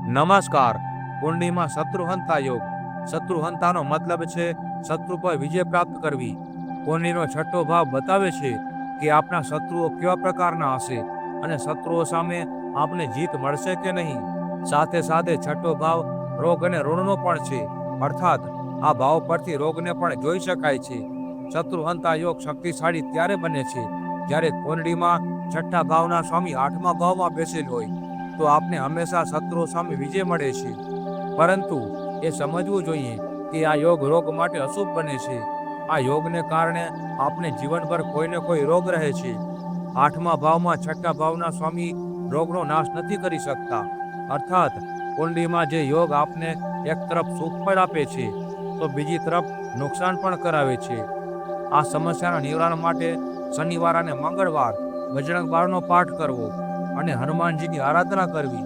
નમસ્કાર. કુંડળીમાં શત્રુહંતા યોગ. શત્રુહંતાનો મતલબ છે શત્રુ પર વિજય પ્રાપ્ત કરવી. કુંડળીનો છઠ્ઠો ભાવ બતાવે છે કે આપણા શત્રુઓ કેવા પ્રકારના હશે અને શત્રુઓ સામે આપને જીત મળશે કે નહીં. સાથે સાથે છઠ્ઠો ભાવ રોગ અને ઋણનો પણ છે, અર્થાત આ ભાવ પરથી રોગને પણ જોઈ શકાય છે. શત્રુહંતા યોગ શક્તિશાળી ત્યારે બને છે જ્યારે કુંડળીમાં છઠ્ઠા ભાવના સ્વામી આઠમા ભાવમાં બેસેલ હોય, તો આપને હંમેશા શત્રુઓ સામે વિજય મળે છે. પરંતુ એ સમજવું જોઈએ કે આ યોગ રોગ માટે અશુભ બને છે. આ યોગને કારણે આપને જીવનભર કોઈને કોઈ રોગ રહે છે. આઠમા ભાવમાં છઠ્ઠા ભાવના સ્વામી રોગનો નાશ નથી કરી શકતા, અર્થાત કુંડળીમાં જે યોગ આપને એક તરફ સુખ પણ આપે છે તો બીજી તરફ નુકસાન પણ કરાવે છે. આ સમસ્યાના નિવારણ માટે શનિવાર અને મંગળવાર બજરંગ બાણનો પાઠ કરવો અને હનુમાનજીની આરાધના કરવી